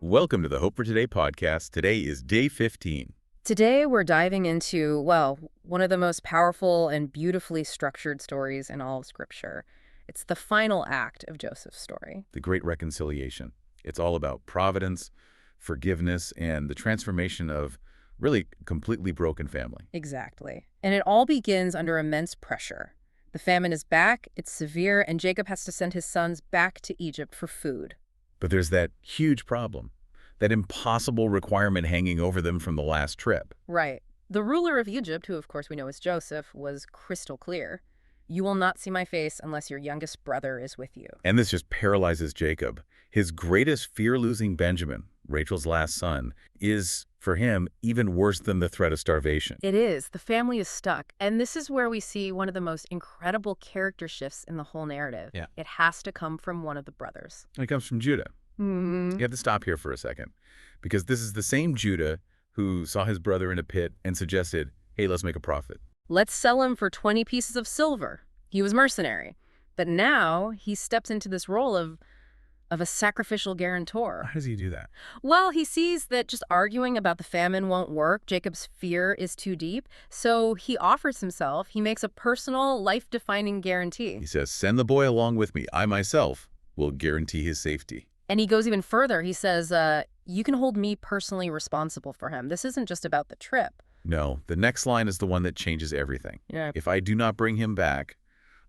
Welcome to the Hope for Today podcast. Today is day 15. Today, we're diving into, well, one of the most powerful and beautifully structured stories in all of Scripture. It's the final act of Joseph's story. The Great Reconciliation. It's all about providence, forgiveness, and the transformation of really completely broken family. Exactly. And it all begins under immense pressure. The famine is back, it's severe, and Jacob has to send his sons back to Egypt for food. But there's that huge problem, that impossible requirement hanging over them from the last trip. Right. The ruler of Egypt, who of course we know as Joseph, was crystal clear. You will not see my face unless your youngest brother is with you. And this just paralyzes Jacob. His greatest fear, losing Benjamin, Rachel's last son, is, for him, even worse than the threat of starvation. It is. The family is stuck. And this is where we see one of the most incredible character shifts in the whole narrative. Yeah. It has to come from one of the brothers. It comes from Judah. Mm-hmm. You have to stop here for a second, because this is the same Judah who saw his brother in a pit and suggested, hey, let's make a profit. Let's sell him for 20 pieces of silver. He was mercenary. But now he steps into this role of a sacrificial guarantor. How does he do that? Well, he sees that just arguing about the famine won't work. Jacob's fear is too deep. So he offers himself. He makes a personal, life-defining guarantee. He says, send the boy along with me. I myself will guarantee his safety. And he goes even further. He says, you can hold me personally responsible for him. This isn't just about the trip. No, the next line is the one that changes everything. Yeah. If I do not bring him back,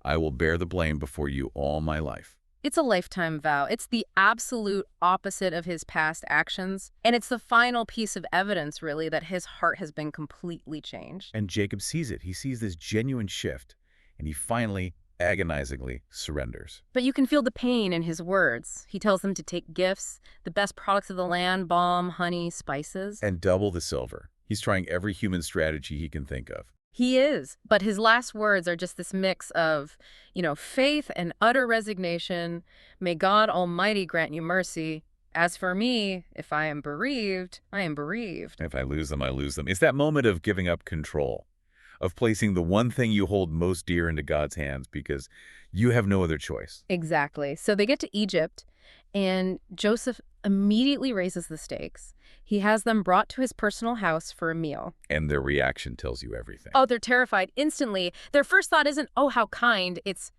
I will bear the blame before you all my life. It's a lifetime vow. It's the absolute opposite of his past actions. And it's the final piece of evidence, really, that his heart has been completely changed. And Jacob sees it. He sees this genuine shift, and he finally, agonizingly surrenders. But you can feel the pain in his words. He tells them to take gifts, the best products of the land, balm, honey, spices. And double the silver. He's trying every human strategy he can think of. He is. But his last words are just this mix of, faith and utter resignation. May God Almighty grant you mercy. As for me, if I am bereaved, I am bereaved. If I lose them, I lose them. It's that moment of giving up control, of placing the one thing you hold most dear into God's hands because you have no other choice. Exactly. So they get to Egypt, and Joseph immediately raises the stakes. He has them brought to his personal house for a meal. And their reaction tells you everything. Oh, they're terrified instantly. Their first thought isn't, oh, how kind. It's,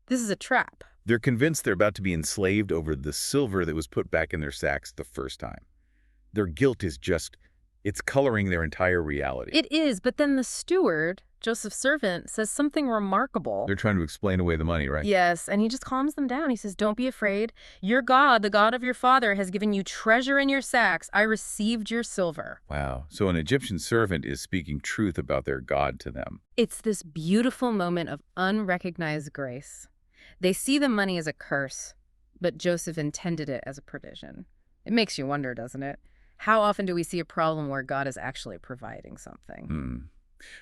this is a trap. They're convinced they're about to be enslaved over the silver that was put back in their sacks the first time. Their guilt is just, it's coloring their entire reality. It is, but then the steward, Joseph's servant, says something remarkable. They're trying to explain away the money, right? Yes, and he just calms them down. He says, don't be afraid. Your God, the God of your father, has given you treasure in your sacks. I received your silver. Wow. So an Egyptian servant is speaking truth about their God to them. It's this beautiful moment of unrecognized grace. They see the money as a curse, but Joseph intended it as a provision. It makes you wonder, doesn't it? How often do we see a problem where God is actually providing something?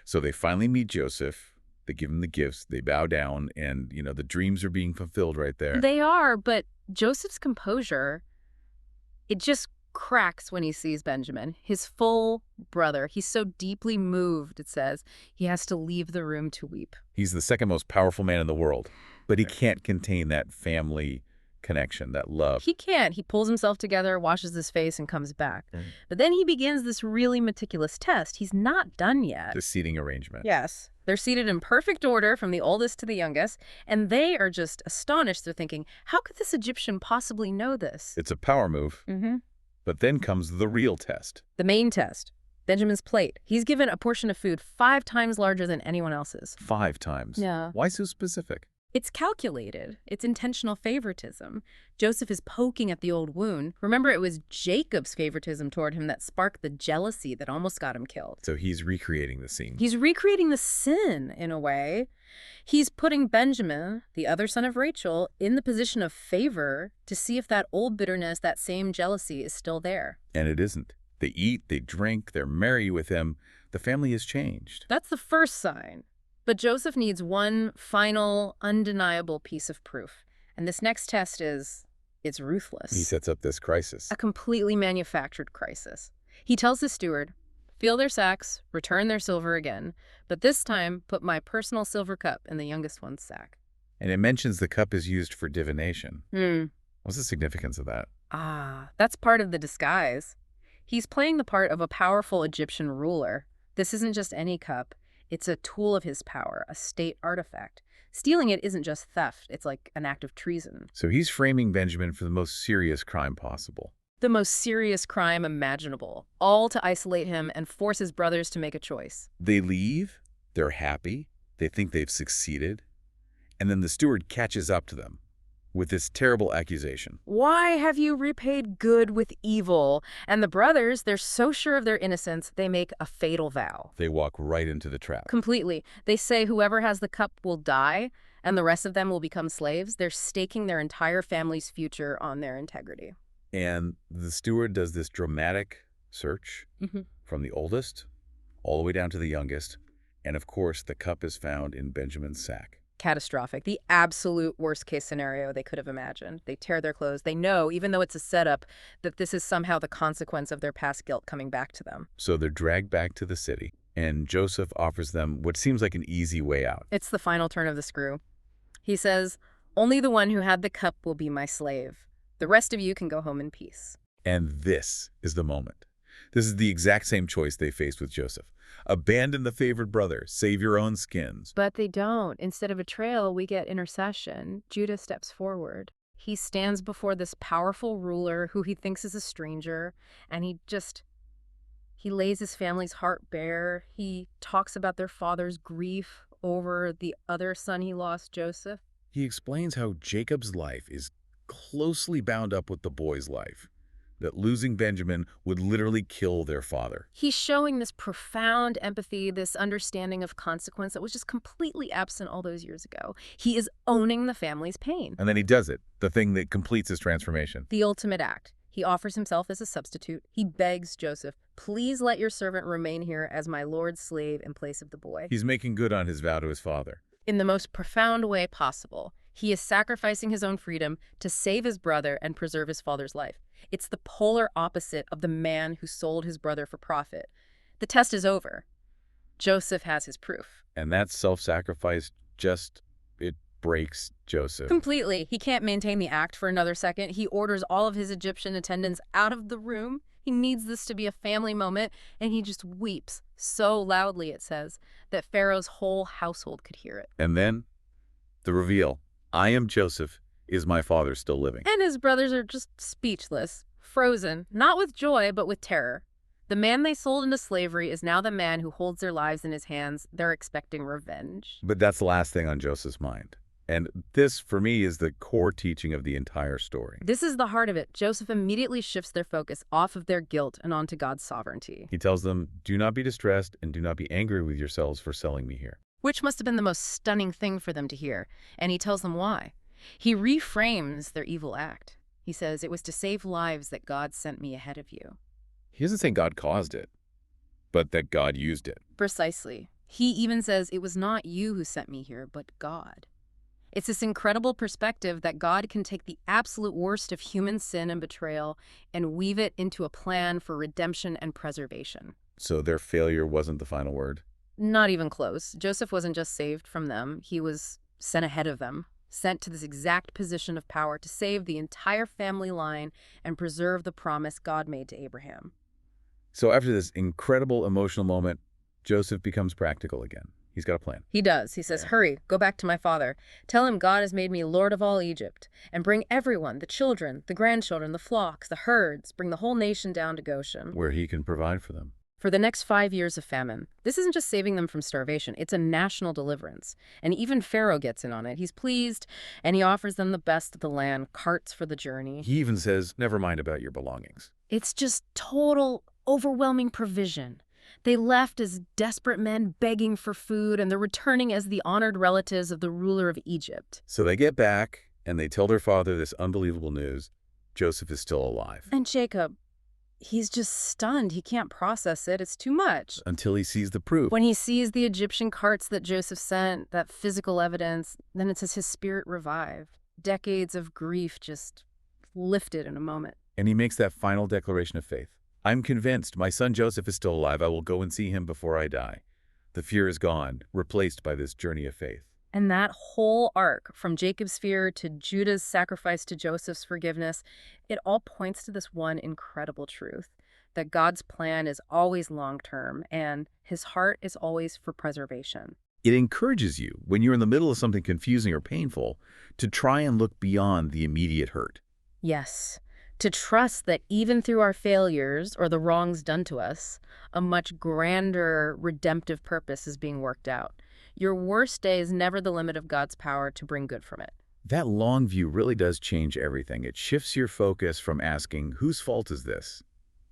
So they finally meet Joseph. They give him the gifts. They bow down, and, the dreams are being fulfilled right there. They are, but Joseph's composure, it just cracks when he sees Benjamin, his full brother. He's so deeply moved, it says, he has to leave the room to weep. He's the second most powerful man in the world, but he can't contain that family connection, that love. He can't. He pulls himself together, washes his face, and comes back. But then he begins this really meticulous test. He's not done yet. The seating arrangement. Yes. They're seated in perfect order from the oldest to the youngest, and they are just astonished. They're thinking, how could this Egyptian possibly know this? It's a power move. But then comes the real test. The main test. Benjamin's plate. He's given a portion of food 5 times larger than anyone else's. 5 times? Yeah. Why so specific? It's calculated. It's intentional favoritism. Joseph is poking at the old wound. Remember, it was Jacob's favoritism toward him that sparked the jealousy that almost got him killed. So he's recreating the scene. He's recreating the sin, in a way. He's putting Benjamin, the other son of Rachel, in the position of favor to see if that old bitterness, that same jealousy is still there. And it isn't. They eat, they drink, they're merry with him. The family has changed. That's the first sign. But Joseph needs one final, undeniable piece of proof. And this next test is, it's ruthless. He sets up this crisis. A completely manufactured crisis. He tells the steward, fill their sacks, return their silver again, but this time put my personal silver cup in the youngest one's sack. And it mentions the cup is used for divination. What's the significance of that? Ah, that's part of the disguise. He's playing the part of a powerful Egyptian ruler. This isn't just any cup. It's a tool of his power, a state artifact. Stealing it isn't just theft, it's like an act of treason. So he's framing Benjamin for the most serious crime possible. The most serious crime imaginable, all to isolate him and force his brothers to make a choice. They leave, they're happy, they think they've succeeded, and then the steward catches up to them with this terrible accusation. Why have you repaid good with evil? And the brothers, they're so sure of their innocence, they make a fatal vow. They walk right into the trap. Completely. They say whoever has the cup will die, and the rest of them will become slaves. They're staking their entire family's future on their integrity. And the steward does this dramatic search from the oldest all the way down to the youngest. And of course, the cup is found in Benjamin's sack. Catastrophic. The absolute worst case scenario they could have imagined. They tear their clothes. They know, even though it's a setup, that this is somehow the consequence of their past guilt coming back to them. So they're dragged back to the city, and Joseph offers them what seems like an easy way out. It's the final turn of the screw. He says, "Only the one who had the cup will be my slave. The rest of you can go home in peace." And this is the moment. This is the exact same choice they faced with Joseph. Abandon the favored brother, save your own skins. But they don't. Instead of betrayal, we get intercession. Judah steps forward. He stands before this powerful ruler who he thinks is a stranger, and he lays his family's heart bare. He talks about their father's grief over the other son he lost, Joseph. He explains how Jacob's life is closely bound up with the boy's life, that losing Benjamin would literally kill their father. He's showing this profound empathy, this understanding of consequence that was just completely absent all those years ago. He is owning the family's pain. And then he does it, the thing that completes his transformation. The ultimate act. He offers himself as a substitute. He begs Joseph, "Please let your servant remain here as my lord's slave in place of the boy." He's making good on his vow to his father. In the most profound way possible. He is sacrificing his own freedom to save his brother and preserve his father's life. It's the polar opposite of the man who sold his brother for profit. The test is over. Joseph has his proof. And that self-sacrifice it breaks Joseph. Completely. He can't maintain the act for another second. He orders all of his Egyptian attendants out of the room. He needs this to be a family moment, and he just weeps so loudly, it says, that Pharaoh's whole household could hear it. And then the reveal. I am Joseph. Is my father still living? And his brothers are just speechless, frozen, not with joy, but with terror. The man they sold into slavery is now the man who holds their lives in his hands. They're expecting revenge. But that's the last thing on Joseph's mind. And this, for me, is the core teaching of the entire story. This is the heart of it. Joseph immediately shifts their focus off of their guilt and onto God's sovereignty. He tells them, do not be distressed and do not be angry with yourselves for selling me here. Which must have been the most stunning thing for them to hear. And he tells them why. He reframes their evil act. He says, "It was to save lives that God sent me ahead of you." He doesn't say God caused it, but that God used it. Precisely. He even says, "It was not you who sent me here, but God." It's this incredible perspective that God can take the absolute worst of human sin and betrayal and weave it into a plan for redemption and preservation. So their failure wasn't the final word? Not even close. Joseph wasn't just saved from them. He was sent ahead of them, sent to this exact position of power to save the entire family line and preserve the promise God made to Abraham. So after this incredible emotional moment, Joseph becomes practical again. He's got a plan. He does. He says, "Hurry, go back to my father. Tell him God has made me Lord of all Egypt. And bring everyone, the children, the grandchildren, the flocks, the herds. Bring the whole nation down to Goshen." Where he can provide for them. For the next 5 years of famine. This isn't just saving them from starvation. It's a national deliverance. And even Pharaoh gets in on it. He's pleased, and he offers them the best of the land, carts for the journey. He even says, never mind about your belongings. It's just total, overwhelming provision. They left as desperate men begging for food, and they're returning as the honored relatives of the ruler of Egypt. So they get back, and they tell their father this unbelievable news. Joseph is still alive. And Jacob, he's just stunned. He can't process it. It's too much. Until he sees the proof. When he sees the Egyptian carts that Joseph sent, that physical evidence, then it says his spirit revived. Decades of grief just lifted in a moment. And he makes that final declaration of faith. I'm convinced my son Joseph is still alive. I will go and see him before I die. The fear is gone, replaced by this journey of faith. And that whole arc, from Jacob's fear to Judah's sacrifice to Joseph's forgiveness, it all points to this one incredible truth, that God's plan is always long-term and his heart is always for preservation. It encourages you, when you're in the middle of something confusing or painful, to try and look beyond the immediate hurt. Yes, to trust that even through our failures or the wrongs done to us, a much grander redemptive purpose is being worked out. Your worst day is never the limit of God's power to bring good from it. That long view really does change everything. It shifts your focus from asking, whose fault is this,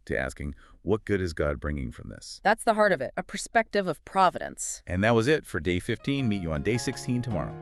to asking, what good is God bringing from this? That's the heart of it, a perspective of providence. And that was it for day 15. Meet you on day 16 tomorrow.